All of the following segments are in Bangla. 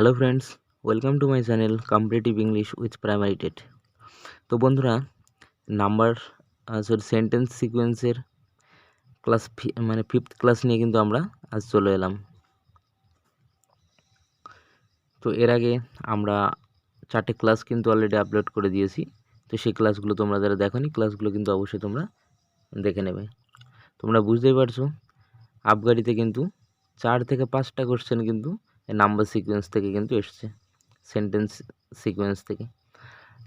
Hello friends, welcome to my channel competitive English with primary TET. তো বন্ধুরা, নাম্বার সেন্টেন্স সিকোয়েন্সের ক্লাস ফিফথ ক্লাস নিয়ে কিন্তু আমরা আজ চলে এলাম। তো এর আগে আমরা 4টে ক্লাস কিন্তু অলরেডি আপলোড করে দিয়েছি। তো সেই ক্লাসগুলো তোমরা যারা দেখোনি, ক্লাসগুলো কিন্তু অবশ্যই তোমরা দেখে নেবে। তোমরা বুঝতেই পারছো, আবগারিতে কিন্তু 4 থেকে 5টা কোশ্চেন কিন্তু নাম্বার সিকোয়েন্স থেকে কিন্তু এসছে, সেন্টেন্স সিকোয়েন্স থেকে।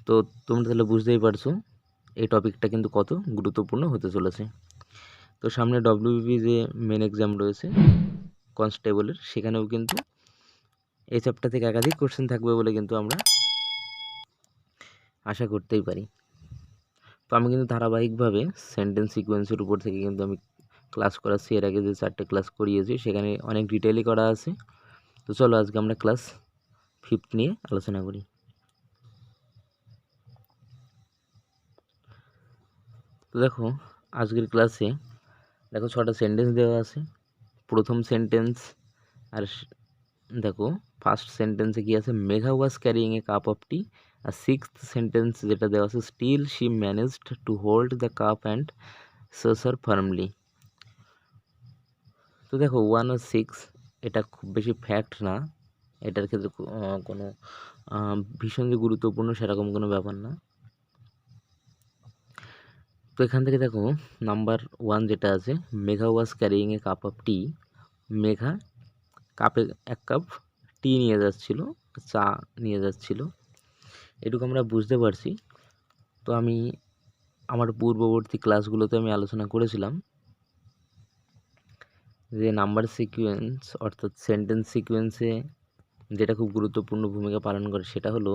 তো তোমরা তাহলে বুঝতেই পারছো এই টপিকটা কিন্তু কত গুরুত্বপূর্ণ হতে চলেছে। তো সামনে ডব্লিউবিপি যে মেন এক্সাম রয়েছে কনস্টেবলের, সেখানেও কিন্তু এই চ্যাপ্টার থেকে একাধিক কোশ্চেন থাকবে বলে কিন্তু আমরা আশা করতেই পারি। তো আমি কিন্তু ধারাবাহিকভাবে সেন্টেন্স সিকোয়েন্সের উপর থেকে কিন্তু আমি ক্লাস করাচ্ছি। এর আগে যে 4টে ক্লাস করিয়েছি সেখানে অনেক ডিটেলই করা আছে। তো চলো আজকে আমরা ক্লাস ফিফথ নিয়ে আলোচনা করি। তো দেখো, আজকের ক্লাসে দেখো 6টা সেন্টেন্স দেওয়া আছে। প্রথম সেন্টেন্স আর দেখো ফার্স্ট সেন্টেন্সে কি আছে, Megha was carrying a cup of tea. আর সিক্সথ সেন্টেন্স যেটা দেওয়া আছে, still she managed to hold the cup and saucer firmly. তো দেখো 1 আর 6 এটা খুব বেশি ফ্যাক্ট না, এটার ক্ষেত্রে কোনো ভীষণ যে গুরুত্বপূর্ণ সেরকম কোনো ব্যাপার না। তো এখান থেকে দেখো নাম্বার 1 যেটা আছে, Megha was carrying a cup of tea. Megha কাপে 1 কাপ টি নিয়ে যাচ্ছিল, চা নিয়ে যাচ্ছিল, এটুকু আমরা বুঝতে পারছি। তো আমি আমার পূর্ববর্তী ক্লাসগুলোতে আমি আলোচনা করেছিলাম যে নাম্বার সিকোয়েন্স অর্থাৎ সেন্টেন্স সিকোয়েন্সে যেটা খুব গুরুত্বপূর্ণ ভূমিকা পালন করে সেটা হলো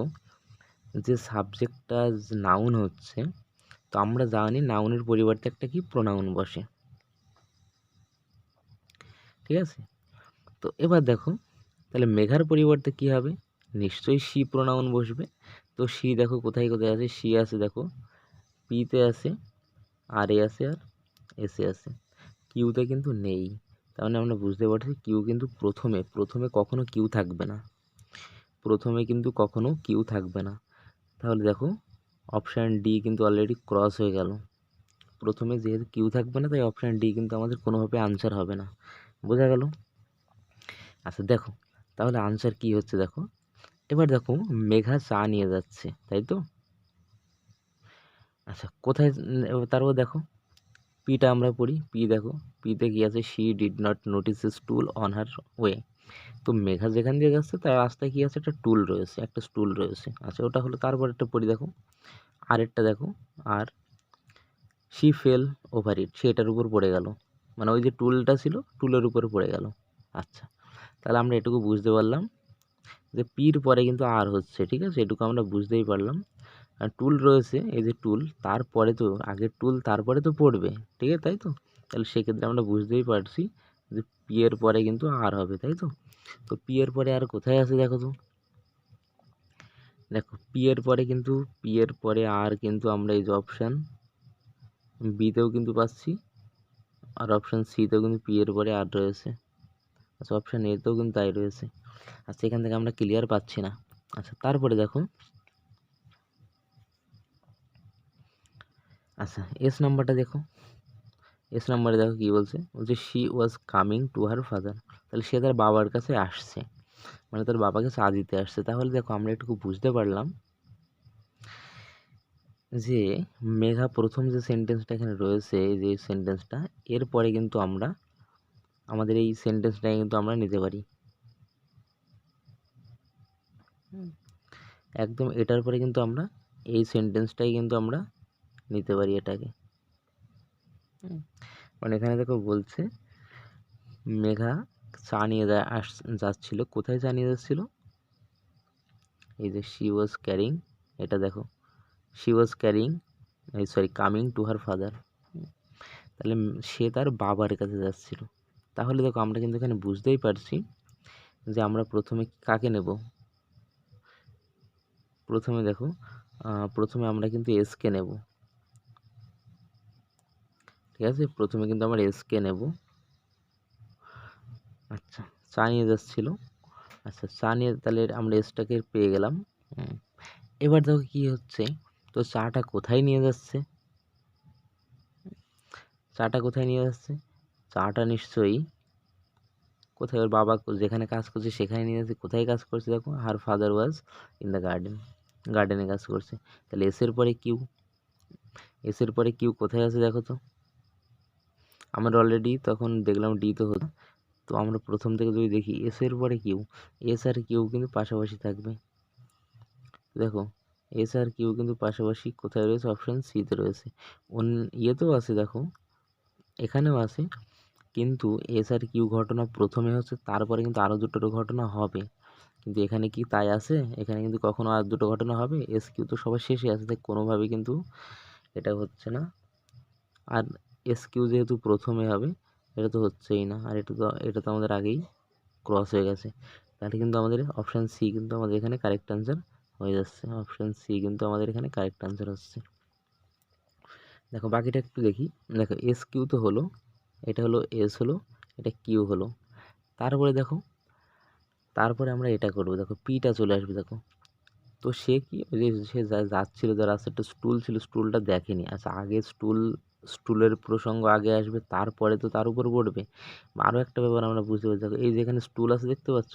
যে সাবজেক্টটা নাউন হচ্ছে। তো আমরা জানি নাউনের পরিবর্তে একটা কি প্রোনাউন বসে, ঠিক আছে। তো এবার দেখো তাহলে মেঘার পরিবর্তে কি হবে, নিশ্চয়ই সি প্রোনাউন বসবে। তো সি দেখো কোথায় কোথায় আছে, সি আছে দেখো পিতে আছে, আর এ আছে, আর এসে আছে, কিউতে কিন্তু নেই। তার মানে আমরা বুঝতে পারছি কিউ কিন্তু প্রথমে কখনো কিউ থাকবে না, প্রথমে কিন্তু কখনো কিউ থাকবে না। তাহলে দেখো অপশান ডি কিন্তু অলরেডি ক্রস হয়ে গেল। প্রথমে যেহেতু কিউ থাকবে না, তাই অপশান ডি কিন্তু আমাদের কোনোভাবে আনসার হবে না। বোঝা গেল? আচ্ছা দেখো তাহলে আনসার কি হচ্ছে দেখো। এবার দেখো মেঘা চা নিয়ে যাচ্ছে, তাই তো। আচ্ছা কোথায়, তারপর দেখো পিটা আমরা পড়ি, পি দেখো পিতে কি আছে, she did not notice a স্টুল on her way. তো মেঘা যেখান দিয়ে যাচ্ছে তার রাস্তায় কি আছে, একটা টুল রয়েছে, একটা স্টুল রয়েছে। আচ্ছা ওটা হলো, তারপর একটা পড়ি দেখো আরেরটা দেখো, আর শি ফেল ওভার ইট, সে এটার উপর পড়ে গেল, মানে ওই যে টুলটা ছিল টুলের উপরে পড়ে গেল। আচ্ছা তাহলে আমরা এটুকু বুঝতে পারলাম যে পির পরে কিন্তু আর হচ্ছে, ঠিক আছে, এটুকু আমরা বুঝতেই পারলাম। আর টুল রয়েছে, এই যে টুল, তারপরে তো আগের টুল তারপরে তো পড়বে, ঠিক আছে, তাই তো। তাহলে সেক্ষেত্রে আমরা বুঝতেই পারছি যে পি এর পরে কিন্তু আর হবে, তাই তো। তো পি এর পরে আর কোথায় আছে দেখো তো, দেখো পি এর পরে কিন্তু, পি এর পরে আর কিন্তু আমরা এই যে অপশান বিতেও কিন্তু পাচ্ছি, আর অপশান সিতেও কিন্তু পি এর পরে আর রয়েছে। আচ্ছা অপশান এতেও কিন্তু তাই রয়েছে। আচ্ছা এখান থেকে আমরা ক্লিয়ার পাচ্ছি না। আচ্ছা তারপরে দেখো, আচ্ছা এস নাম্বারটা দেখো, এস নাম্বারে দেখো কী বলছে, বলছে she was coming to her father. তাহলে সে তার বাবার কাছে আসছে, মানে তার বাবাকে চা দিতে আসছে। তাহলে দেখো আমরা একটু বুঝতে পারলাম যে মেঘা প্রথম যে সেন্টেন্সটা এখানে রয়েছে, এই যে সেন্টেন্সটা, এরপরে কিন্তু আমরা আমাদের এই সেন্টেন্সটাকে কিন্তু আমরা নিতে পারি একদম এটার পরে কিন্তু আমরা এই সেন্টেন্সটাই কিন্তু আমরা নিতে পারি এটাকে। মানে এখানে দেখো বলছে মেঘা চা নিয়ে যাচ্ছিল, কোথায় চা নিয়ে যাচ্ছিল, এই যে শি ওয়াজ ক্যারিং, এটা দেখো she was carrying, coming to her father. তাহলে সে তার বাবার কাছে যাচ্ছিল। তাহলে দেখো আমরা কিন্তু এখানে বুঝতেই পারছি যে আমরা প্রথমে কাকে নেব। প্রথমে দেখো প্রথমে আমরা কিন্তু এসকে নেব, ঠিক আছে, প্রথমে কিন্তু আমরা এসকে নেব। আচ্ছা চা নিয়ে যাচ্ছিল, আচ্ছা চা নিয়ে তাহলে আমরা এসটাকে পেয়ে গেলাম। এবার দেখো কি হচ্ছে, তো চাটা কোথায় নিয়ে যাচ্ছে, চাটা কোথায় নিয়ে যাচ্ছে, চাটা নিশ্চয়ই কোথায় ওর বাবা যেখানে কাজ করছে সেখানে নিয়ে যাচ্ছে। কোথায় কাজ করছে দেখো, her father was in the garden, গার্ডেনে কাজ করছে। তাহলে এসের পরে কিউ, এসের পরে কিউ কোথায় আছে দেখো তো, আমরা অলরেডি তখন দেখলাম ডি তো হতো, তো আমরা প্রথম থেকে যদি দেখি এসের পরে কিউ, এস আর কিউ কিন্তু পাশাপাশি থাকবে। দেখো এস আর কিউ কিন্তু পাশাপাশি কোথায় রয়েছে, অপশান সিতে রয়েছে। ইয়েতেও আছে দেখো, এখানেও আছে, কিন্তু এস আর কিউ ঘটনা প্রথমে হচ্ছে, তারপরে কিন্তু আরও দুটোর ঘটনা হবে। কিন্তু এখানে কি তাই আছে, এখানে কিন্তু কখনো আর দুটো ঘটনা হবে, এস কিউ তো সবার শেষে আছে, তাই কোনোভাবে কিন্তু এটা হচ্ছে না। আর এস কিউ যেহেতু প্রথমে হবে, এটা তো হচ্ছেই না, আর এটা তো আমাদের আগেই ক্রস হয়ে গেছে। তাহলে কিন্তু আমাদের অপশান সি কিন্তু আমাদের এখানে কারেক্ট আনসার হয়ে যাচ্ছে, অপশান সি কিন্তু আমাদের এখানে কারেক্ট আনসার হচ্ছে। দেখো বাকিটা একটু দেখি। দেখো এস কিউ তো হলো, এটা হলো এস হলো, এটা কিউ হলো। তারপরে দেখো, তারপরে আমরা এটা করবো, দেখো পিটা চলে আসবে। দেখো তো সে কি, ওই যে সে যাচ্ছিল, যার রাস্তাটা স্টুল ছিল, স্টুলটা দেখেনি। আচ্ছা আগে স্টুলের প্রসঙ্গ আগে আসবে, তারপরে তো তার উপর পড়বে। আরও একটা ব্যাপার আমরা বুঝতে পারছি, দেখো এই যেখানে স্টুল আছে দেখতে পাচ্ছ,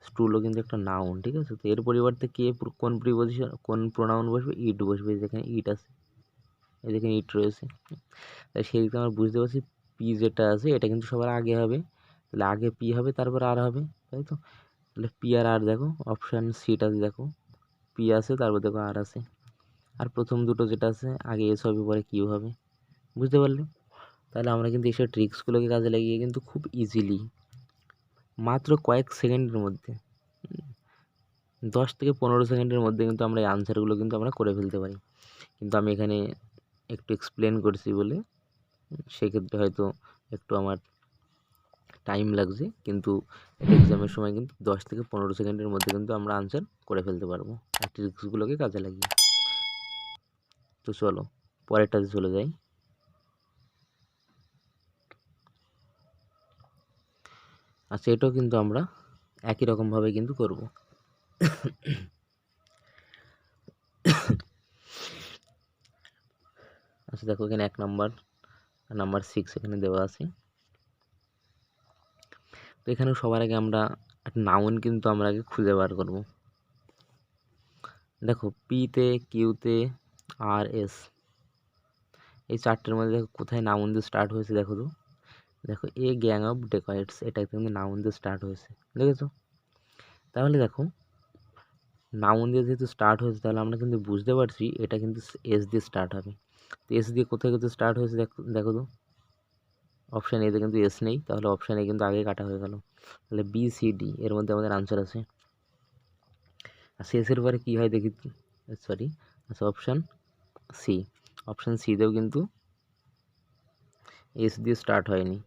স্টুলও কিন্তু একটা নাউন, ঠিক আছে। তো এর পরিবর্তে কে কোন প্রিপজিশন কোন প্রোনাউন বসবে, ইট বসবে। যেখানে ইট আছে, এই যেখানে ইট রয়েছে, তাই সেই দিকে আমরা বুঝতে পারছি পি যেটা আছে এটা কিন্তু সবার আগে হবে। তাহলে আগে পি হবে, তারপর আর হবে, তাই তো। তাহলে পি আর আর দেখো অপশান সিটা দেখো, পি আছে তারপর দেখো আর আছে। আর প্রথম দুটো যেটা আছে আগে এস হবে পরে কিউ হবে, বুঝতে পারলে। তাহলে আমরা কিন্তু এইসব ট্রিক্সগুলোকে কাজে লাগিয়ে কিন্তু খুব ইজিলি মাত্র কয়েক সেকেন্ডের মধ্যে 10 থেকে 15 সেকেন্ডের মধ্যে কিন্তু আমরা এই আনসারগুলো কিন্তু আমরা করে ফেলতে পারি। কিন্তু আমি এখানে একটু এক্সপ্লেন করছি বলে সেক্ষেত্রে হয়তো একটু আমার টাইম লাগছে, কিন্তু এক্সামের সময় কিন্তু 10 থেকে 15 সেকেন্ডের মধ্যে কিন্তু আমরা আনসার করে ফেলতে পারবো এই ট্রিক্সগুলোকে কাজে লাগিয়ে। তো চলো পরেরটাতে চলে যাই। আচ্ছা এটাও কিন্তু আমরা একই রকমভাবে কিন্তু করব। আচ্ছা দেখো এখানে 1 নাম্বার, নাম্বার 6 এখানে দেওয়া আছে। তো এখানে সবার আগে আমরা একটা নাউন কিন্তু আমরা আগে খুঁজে বার করব। দেখো পিতে, কিউতে, আর এস, এই চারটের মধ্যে দেখো কোথায় নাউন দিয়ে স্টার্ট হয়েছে দেখো তো। দেখো এ গ্যাং অফ ডেকয়েটস, এটা কিন্তু নাউন দিয়ে স্টার্ট হয়েছে, দেখেছো। তাহলে দেখো নাউন দিয়ে যেহেতু স্টার্ট হয়েছে, তাহলে আমরা কিন্তু বুঝতে পারছি এটা কিন্তু এস দিয়ে স্টার্ট হবে। তো এস দিয়ে কোথায় কোথায় স্টার্ট হয়েছে দেখো, দেখো তো অপশান এতে কিন্তু এস নেই, তাহলে অপশান এ কিন্তু আগে কাটা হয়ে গেল। তাহলে বি সি ডি এর মধ্যে আমাদের আনসার আছে। আর শেষের পরে কী হয় দেখি, সরি, আচ্ছা অপশান সি, অপশান সিতেও কিন্তু এস দিয়ে স্টার্ট হয়নি।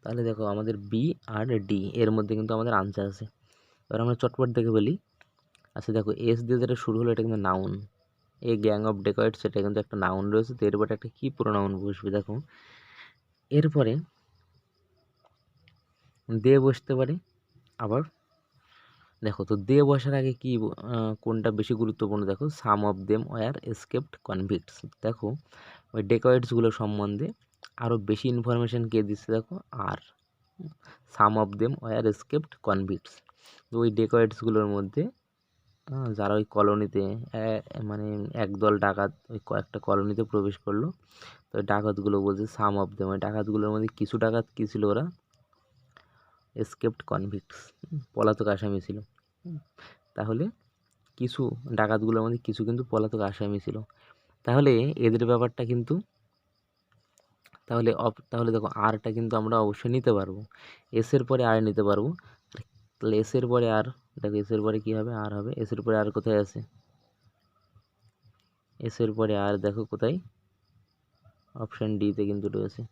তাহলে দেখো আমাদের বি আর ডি এর মধ্যে কিন্তু আমাদের আনসার আছে। এবার আমরা চটপট দেখে বলি। আচ্ছা দেখো এস দিয়ে যেটা শুরু হলো এটা কিন্তু নাউন, এ গ্যাং অফ ডেকয়েটস সেটা কিন্তু একটা নাউন রয়েছে। তো এরপরে একটা কী প্রোনাউন বসবে দেখো, এরপরে দে বসতে পারে। আবার দেখো তো দে বসার আগে কি কোনটা বেশি গুরুত্বপূর্ণ, দেখো সাম অফ দেম ওয়্যার এসকেপড কনভিক্টস। দেখো ওই ডেকয়েটসগুলো সম্বন্ধে আরও বেশি ইনফরমেশান কে দিচ্ছে দেখো, আর সাম অফ দেম ওয়্যার এসকেপড কনভিক্টস। তো ওই ডেকয়েটসগুলোর মধ্যে যারা ওই কলোনিতে মানে একদল ডাকাত ওই কয়েকটা কলোনিতে প্রবেশ করলো, তো ওই ডাকাতগুলো বলছে সাম অফ দেম, ওই ডাকাতগুলোর মধ্যে কিছু ডাকাত কী ছিল, ওরা এসকেপড কনভিক্টস, পলাতক আসামি ছিল। তাহলে কিছু ডাকাতগুলোর মধ্যে কিছু কিন্তু পলাতক আসামি ছিল। তাহলে এদের ব্যাপারটা কিন্তু, তাহলে দেখো আরটা কিন্তু আমরা অবশ্যই নিতে পারবো, এসের পরে আর নিতে পারবো। তাহলে এসের পরে আর, দেখো এসের পরে কী হবে, আর হবে। এসের পরে আর কোথায় আছে, এসের পরে আর দেখো কোথায়, অপশান ডিতে কিন্তু রয়েছে।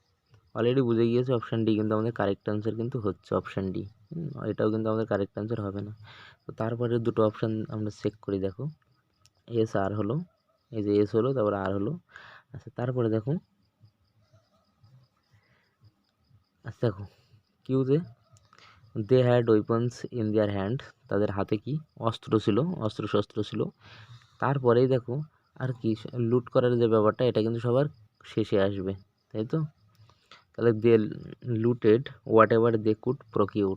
অলরেডি বুঝে গিয়েছে অপশান ডি কিন্তু আমাদের কারেক্ট আনসার কিন্তু হচ্ছে, অপশান ডি। এটাও কিন্তু আমাদের কারেক্ট আনসার হবে না। তো তারপরে দুটো অপশান আমরা চেক করি। দেখো এস আর হলো, এই যে এস হলো, তারপরে আর হলো। আচ্ছা তারপরে দেখো, আচ্ছা দেখো কিউতে, they had weapons in their hand, তাদের হাতে কি অস্ত্র ছিল, অস্ত্রশস্ত্র ছিল। তারপরেই দেখো আর কি লুট করার যে ব্যাপারটা, এটা কিন্তু সবার শেষে আসবে, তাই তো। তাহলে they looted whatever they could procure,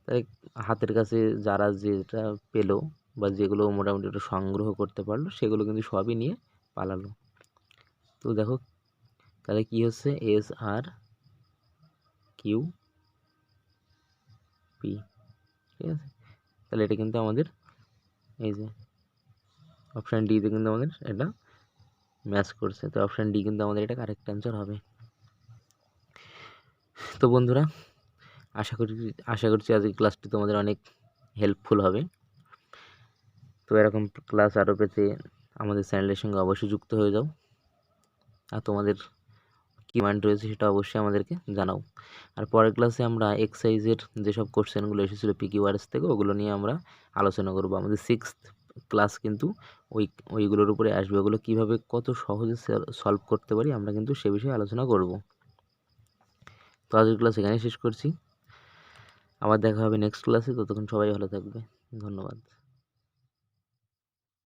তাই হাতের কাছে যারা যেটা পেলো বা যেগুলো মোটামুটি একটু সংগ্রহ করতে পারলো সেগুলো কিন্তু সবই নিয়ে পালালো। তো দেখো তাহলে কি হচ্ছে, এস আর কিউ পি, ঠিক আছে। তাহলে এটা কিন্তু আমাদের এই যে অপশান ডিতে কিন্তু আমাদের এটা ম্যাচ করছে, তো অপশান ডি কিন্তু আমাদের এটা কারেক্ট অ্যান্সার হবে। তো বন্ধুরা আশা করছি আজকের ক্লাসটি তোমাদের অনেক হেল্পফুল হবে। তো এরকম ক্লাস আরও পেতে আমাদের চ্যানেলের সঙ্গে অবশ্যই যুক্ত হয়ে যাও, আর তোমাদের কী মাইন্ড রয়েছে সেটা অবশ্যই আমাদেরকে জানাও। আর পরের ক্লাসে আমরা এক্সারসাইজের যেসব কোশ্চেনগুলো এসেছিলো পিকিউআরএস থেকে ওগুলো নিয়ে আমরা আলোচনা করব। আমাদের 6th ক্লাস কিন্তু ওইগুলোর উপরে আসবে, ওগুলো কীভাবে কত সহজে সলভ করতে পারি আমরা কিন্তু সে বিষয়ে আলোচনা করব। তো আজকের ক্লাস এখানেই শেষ করছি, আবার দেখা হবে নেক্সট ক্লাসে। ততক্ষণ সবাই ভালো থাকবে, ধন্যবাদ।